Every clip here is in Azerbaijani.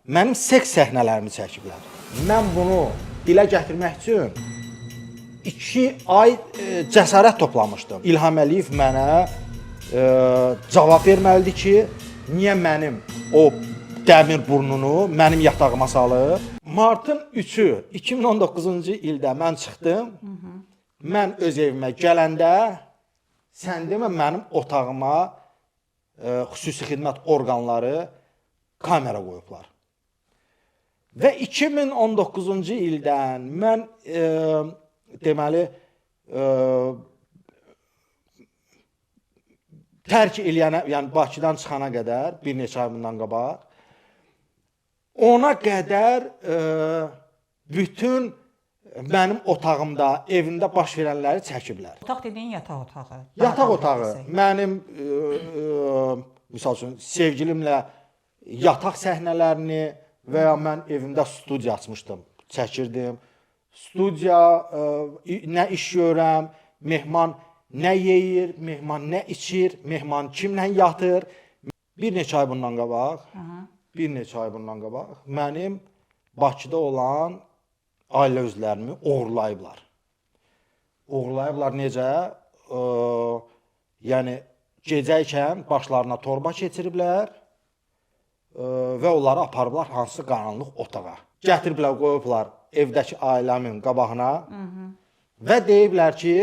Mənim seks səhnələrimi çəkiblər. Mən bunu dilə gətirmək üçün 2 ay cəsarət toplamışdım. İlham Əliyev mənə cavab verməlidir ki, niyə mənim o dəmir burnunu mənim yatağıma salıb? Martın 3-ü 2019-cu ildə mən çıxdım. Mən öz evimə gələndə sən demə mənim otağıma xüsusi xidmət orqanları kamera qoyublar. Və 2019-cu ildən mən deməli tərk eləyənə, yəni Bakıdan çıxana qədər bir neçə ay bundan qabaq ona qədər bütün mənim otağımda, evimdə baş verənləri çəkiblər. Otaq dediyin yataq otağı. Yataq otağı. Mənim misal üçün sevgilimlə yataq səhnələrini və ya mən evimdə studiya açmışdım, çəkirdim. Studiya, nə iş görürəm, mehman nə yeyir, mehman nə içir, mehman kimlə yatır. Bir neçə ay bundan qabaq mənim Bakıda olan ailə üzvlərimi oğurlayıblar. Oğurlayıblar necə? Yəni gecə ikən başlarına torba keçiriblər və onları aparıblar hansısa qaranlıq otağa. Gətiriblər, qoyublar evdəki ailəmin qabağına və deyiblər ki,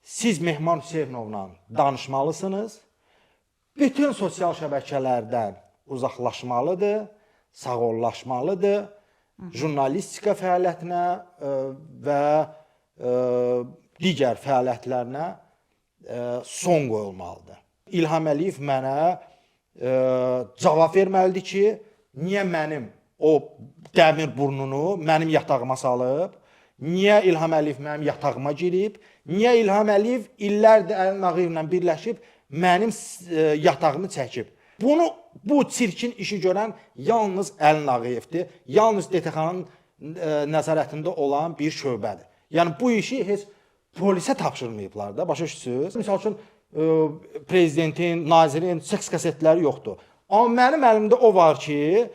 siz Mehman Hüseynovla danışmalısınız, bütün sosial şəbəkələrdən uzaqlaşmalıdır, sağollaşmalıdır, jurnalistika fəaliyyətinə və digər fəaliyyətlərinə son qoyulmalıdır. İlham Əliyev mənə cavab verməlidir ki, niyə mənim o dəmir burnunu mənim yatağıma salıb, niyə İlham Əliyev mənim yatağıma girib, niyə İlham Əliyev illərdir Əlin Ağayevlə birləşib mənim yatağımı çəkib. Bu çirkin işi görən yalnız Əlin Ağayevdir, yalnız DTX-nın nəzarətində olan bir şöbədir. Yəni bu işi heç polisə tapşırmayıblar da, başa düşürsünüz? Misal üçün prezidentin, nazirin seks kasetləri yoxdur. Amma mənim əlimdə o var ki,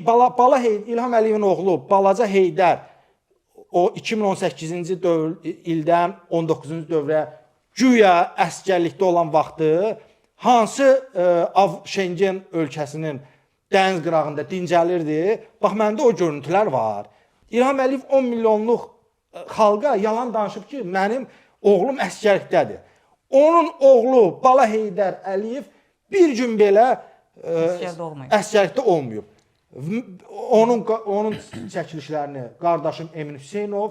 Bala İlham Əliyevin oğlu Balaca Heydər o 2018-ci ildən 19-cu dövrə güya əsgərlikdə olan vaxtı hansı Şengen ölkəsinin dəniz qırağında dincəlirdi. Bax, məndə o görüntülər var. İlham Əliyev 10 milyonluq xalqa yalan danışıb ki, mənim oğlum əsgərlikdədir. Onun oğlu Bala Heydər Əliyev bir gün belə əsgərlikdə olmayıb. Onun çəkilişlərini qardaşım Emin Hüseynov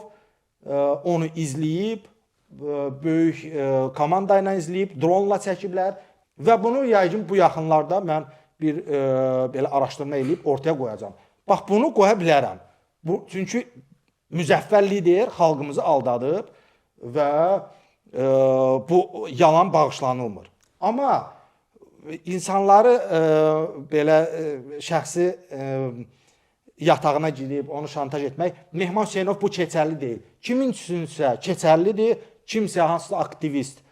onu izləyib, böyük komanda ilə izləyib, dronla çəkiblər və bunu yəqin bu yaxınlarda mən bir belə araşdırma eləyib ortaya qoyacağam. Bax, bunu qoya bilərəm. Çünki müzəffər lider xalqımızı aldadıb və bu yalan bağışlanılmır. Amma insanları belə şəxsi yatağına girib onu şantaj etmək, Mehman Hüseynov bu keçərli deyil. Kimin üçünsə keçərlidir, kimsə hansısa aktivist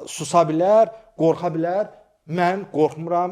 susa bilər, qorxa bilər. Mən qorxmuram.